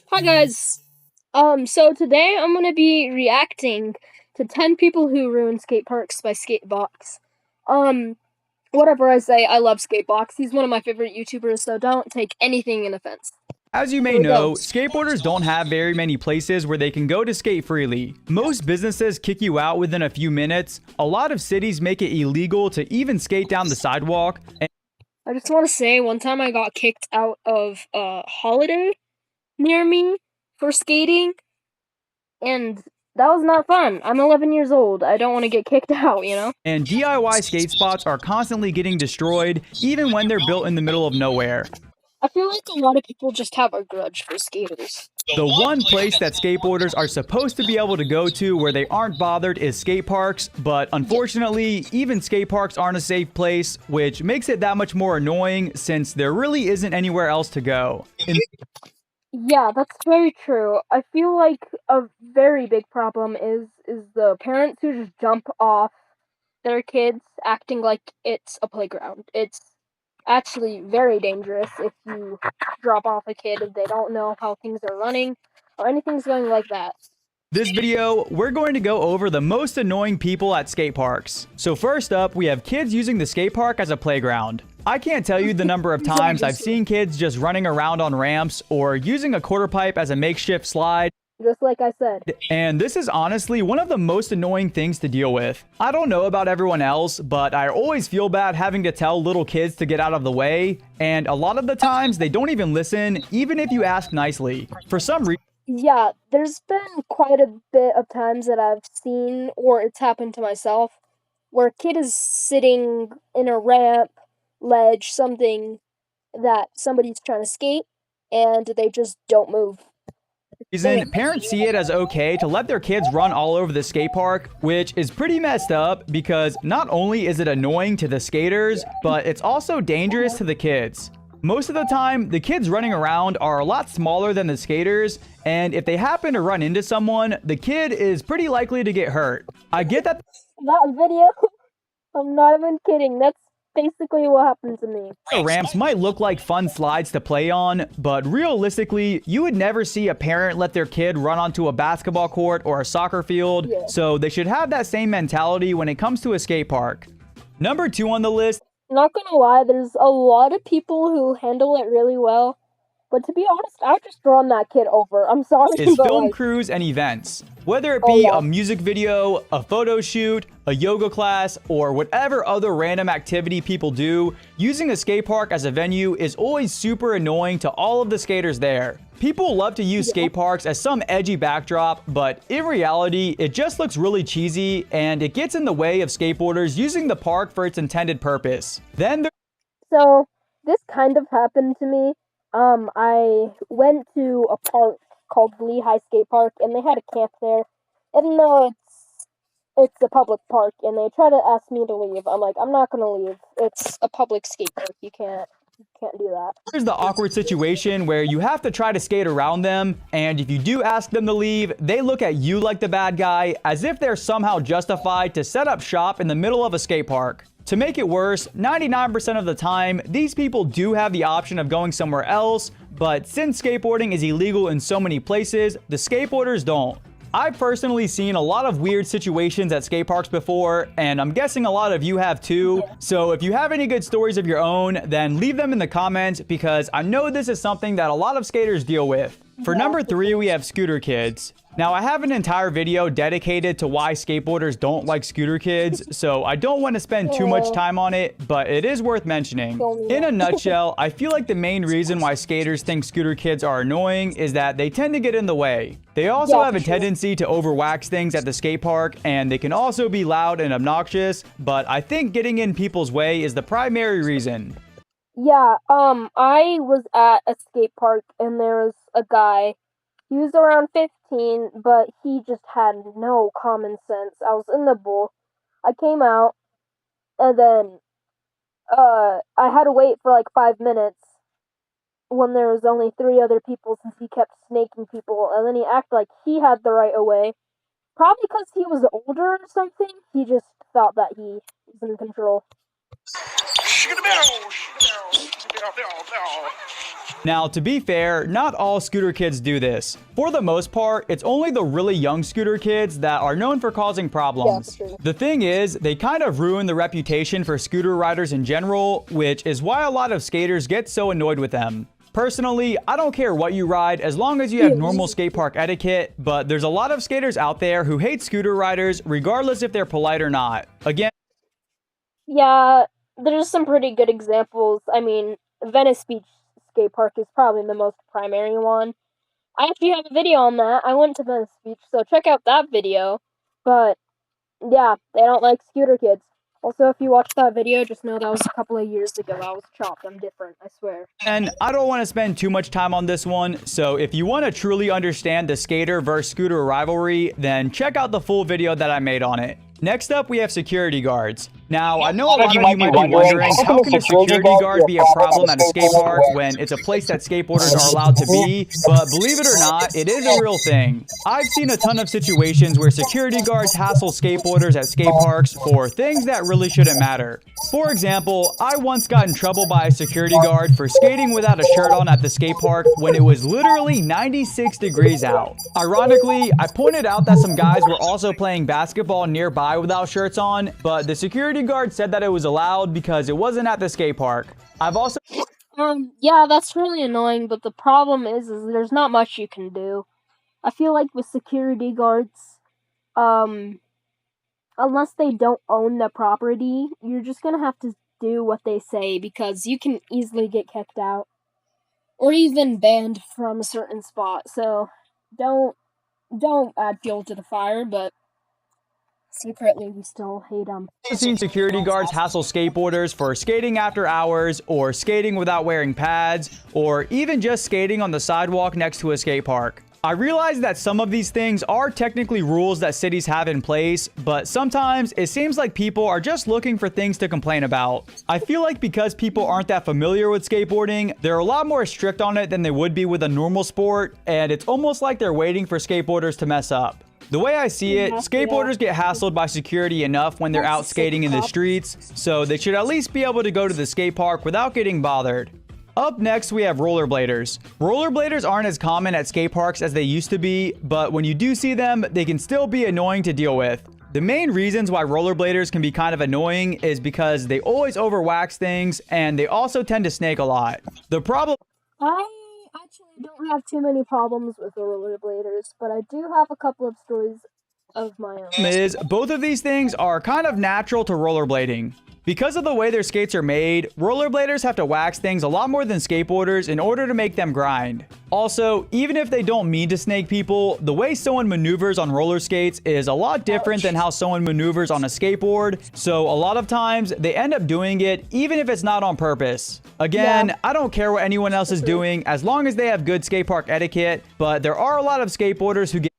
Hi guys. So today I'm gonna be reacting to 10 people who ruin skate parks by Skatebox. Um, Whatever I say, I love Skatebox. He's one of my favorite YouTubers, so don't take anything in offense. As you may Here we go. know, skateboarders don't have very many places where they can go to skate freely. Most businesses kick you out within a few minutes. A lot of cities make it illegal to even skate down the sidewalk. I just want to say, one time I got kicked out of a holiday near me for skating, and that was not fun. I'm 11 years old. I don't want to get kicked out. And DIY skate spots are constantly getting destroyed, even when they're built in the middle of nowhere. I feel like a lot of people just have a grudge for skaters. The one place that skateboarders are supposed to be able to go to where they aren't bothered is skate parks, but unfortunately, even skate parks aren't a safe place, which makes it that much more annoying since there really isn't anywhere else to go. Yeah, that's very true. I feel like a very big problem is the parents who just jump off their kids acting like it's a playground. It's actually very dangerous if you drop off a kid and they don't know how things are running or anything's going like that. This video, we're going to go over the most annoying people at skate parks. So first up, we have kids using the skate park as a playground. I can't tell you the number of times I've seen kids just running around on ramps or using a quarter pipe as a makeshift slide. Just like I said. And this is honestly one of the most annoying things to deal with. I don't know about everyone else, but I always feel bad having to tell little kids to get out of the way. And a lot of the times they don't even listen, even if you ask nicely. For some reason, Yeah, there's been quite a bit of times that I've seen, or it's happened to myself, where a kid is sitting in a ramp, ledge, something that somebody's trying to skate, and they just don't move. parents see it as okay to let their kids run all over the skate park, which is pretty messed up because not only is it annoying to the skaters, but it's also dangerous to the kids. Most of the time, the kids running around are a lot smaller than the skaters, and if they happen to run into someone, the kid is pretty likely to get hurt. I get that That video, I'm not even kidding, that's basically what happened to me. the ramps might look like fun slides to play on, but realistically, you would never see a parent let their kid run onto a basketball court or a soccer field, so they should have that same mentality when it comes to a skate park. Number 2 on the list, Not gonna lie, there's a lot of people who handle it really well, but to be honest, I would just run that kid over. I'm sorry, is but film like, crews and events. Whether it oh be yeah. a music video, a photo shoot, a yoga class, or whatever other random activity people do, using a skate park as a venue is always super annoying to all of the skaters there. People love to use skate parks as some edgy backdrop, but in reality, it just looks really cheesy and it gets in the way of skateboarders using the park for its intended purpose. So this kind of happened to me. I went to a park called Lehigh Skate Park, and they had a camp there. Even though it's a public park, and they try to ask me to leave. I'm like, I'm not gonna leave. It's a public skate park. You can't do that. There's the awkward situation where you have to try to skate around them, and if you do ask them to leave, they look at you like the bad guy, as if they're somehow justified to set up shop in the middle of a skate park. To make it worse, 99% of the time, these people do have the option of going somewhere else, but since skateboarding is illegal in so many places, the skateboarders don't. I've personally seen a lot of weird situations at skate parks before, and I'm guessing a lot of you have too. So if you have any good stories of your own, then leave them in the comments because I know this is something that a lot of skaters deal with. For number 3, we have scooter kids. Now, I have an entire video dedicated to why skateboarders don't like scooter kids, so I don't want to spend too much time on it, but it is worth mentioning. In a nutshell, I feel like the main reason why skaters think scooter kids are annoying is that they tend to get in the way. They also have a tendency to overwax things at the skate park, and they can also be loud and obnoxious, but I think getting in people's way is the primary reason. Yeah, I was at a skate park, and there was a guy. He was around 15, but he just had no common sense. I was in the bowl. I came out, and then, I had to wait for like 5 minutes when there was only 3 other people since he kept snaking people, and then he acted like he had the right of way. Probably because he was older or something, he just thought that he was in control. Now, to be fair, not all scooter kids do this. For the most part, it's only the really young scooter kids that are known for causing problems. Yeah, for sure. The thing is, they kind of ruin the reputation for scooter riders in general, which is why a lot of skaters get so annoyed with them. Personally, I don't care what you ride as long as you have normal skate park etiquette, but there's a lot of skaters out there who hate scooter riders regardless if they're polite or not. Again, Yeah, there's some pretty good examples. I mean, Venice Beach skate park is probably the most primary one. I actually have a video on that. I went to Venice Beach, so check out that video. But yeah, they don't like scooter kids. Also, if you watch that video, just know that was a couple of years ago. I was chopped. I'm different, I swear. and I don't want to spend too much time on this one, so if you want to truly understand the skater versus scooter rivalry, then check out the full video that I made on it. Next up, we have security guards. Now, I know a lot of you might be wondering, how can a security guard be a problem at a skate park when it's a place that skateboarders are allowed to be? But believe it or not, it is a real thing. I've seen a ton of situations where security guards hassle skateboarders at skate parks for things that really shouldn't matter. For example, I once got in trouble by a security guard for skating without a shirt on at the skate park when it was literally 96 degrees out. Ironically, I pointed out that some guys were also playing basketball nearby without shirts on, but the security guard said that it was allowed because it wasn't at the skate park. I've also Yeah, that's really annoying, but the problem is there's not much you can do. I feel like with security guards, unless they don't own the property, you're just gonna have to do what they say because you can easily get kicked out or even banned from a certain spot. So don't add fuel to the fire, but secretly we still hate them. I've seen security guards hassle skateboarders for skating after hours, or skating without wearing pads, or even just skating on the sidewalk next to a skate park. I realize that some of these things are technically rules that cities have in place, but sometimes it seems like people are just looking for things to complain about. I feel like because people aren't that familiar with skateboarding, they're a lot more strict on it than they would be with a normal sport, and it's almost like they're waiting for skateboarders to mess up. The way I see it, skateboarders get hassled by security enough when they're out skating in the streets, so they should at least be able to go to the skate park without getting bothered. Up next, we have rollerbladers. Rollerbladers aren't as common at skate parks as they used to be, but when you do see them, they can still be annoying to deal with. The main reasons why rollerbladers can be kind of annoying is because they always overwax things, and they also tend to snake a lot. The problem I actually don't have too many problems with the rollerbladers, but I do have a couple of stories of my own. is both of these things are kind of natural to rollerblading. Because of the way their skates are made, rollerbladers have to wax things a lot more than skateboarders in order to make them grind. Also, even if they don't mean to snake people, the way someone maneuvers on roller skates is a lot different than how someone maneuvers on a skateboard, so a lot of times they end up doing it even if it's not on purpose. Again, I don't care what anyone else is doing as long as they have good skate park etiquette, but there are a lot of skateboarders who get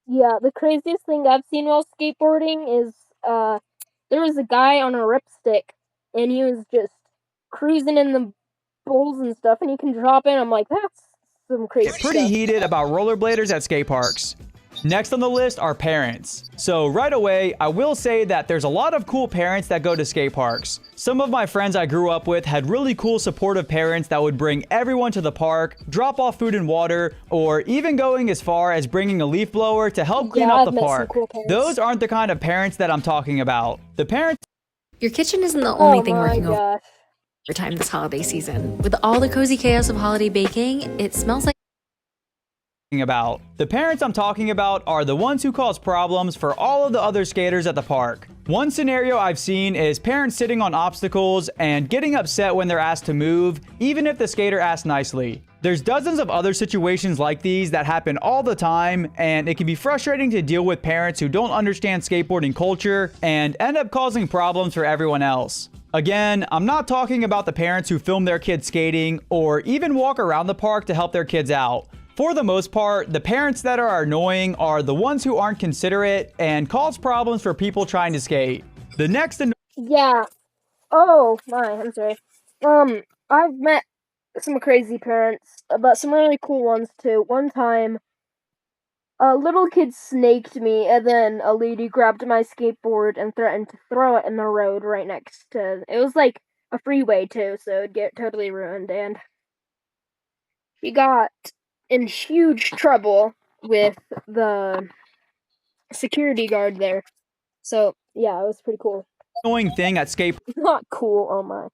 Yeah, the craziest thing I've seen while skateboarding is there was a guy on a ripstick and he was just cruising in the bowls and stuff and he can drop in. I'm like, that's some crazy pretty stuff. heated about rollerbladers at skate parks. Next on the list are parents. So right away, I will say that there's a lot of cool parents that go to skate parks. Some of my friends I grew up with had really cool supportive parents that would bring everyone to the park, drop off food and water, or even going as far as bringing a leaf blower to help clean up I've the met some park. cool parents. Those aren't the kind of parents that I'm talking about. The parents Your kitchen isn't the only thing my working gosh. overtime this holiday season. With all the cozy chaos of holiday baking, it smells like about. The parents I'm talking about are the ones who cause problems for all of the other skaters at the park. One scenario I've seen is parents sitting on obstacles and getting upset when they're asked to move, even if the skater asks nicely. There's dozens of other situations like these that happen all the time, and it can be frustrating to deal with parents who don't understand skateboarding culture and end up causing problems for everyone else. Again, I'm not talking about the parents who film their kids skating or even walk around the park to help their kids out. For the most part, the parents that are annoying are the ones who aren't considerate and cause problems for people trying to skate. The next Yeah. Oh my, I'm sorry. I've met some crazy parents, but some really cool ones too. One time, a little kid snaked me, and then a lady grabbed my skateboard and threatened to throw it in the road right next to. It was like a freeway too, so it'd get totally ruined. And she got in huge trouble with the security guard there. So yeah, it was pretty cool. Annoying thing at skate Not cool. Oh my,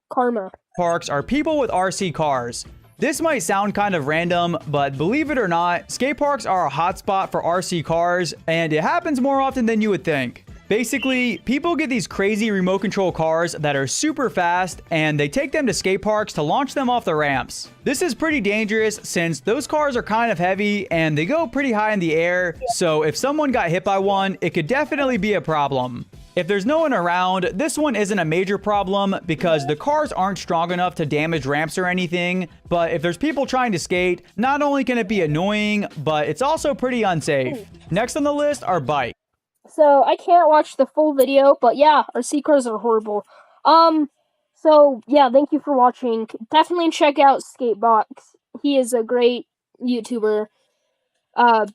karma. parks are people with RC cars. This might sound kind of random, but believe it or not, skate parks are a hotspot for RC cars, and it happens more often than you would think. Basically, people get these crazy remote control cars that are super fast, and they take them to skate parks to launch them off the ramps. This is pretty dangerous since those cars are kind of heavy and they go pretty high in the air, so if someone got hit by one, it could definitely be a problem. If there's no one around, this one isn't a major problem because the cars aren't strong enough to damage ramps or anything, but if there's people trying to skate, not only can it be annoying, but it's also pretty unsafe. Next on the list are bikes. So I can't watch the full video, but yeah, our sea cars are horrible. So yeah, thank you for watching. Definitely check out Skatebox. He is a great YouTuber.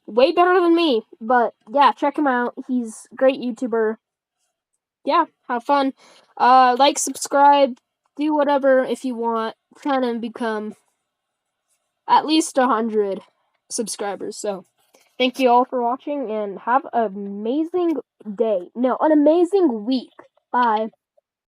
Way better than me, but yeah, check him out. He's a great YouTuber. Yeah, have fun. Like, subscribe, do whatever if you want. Trying to become at least 100 subscribers. So, thank you all for watching and have an amazing day. No, an amazing week. Bye.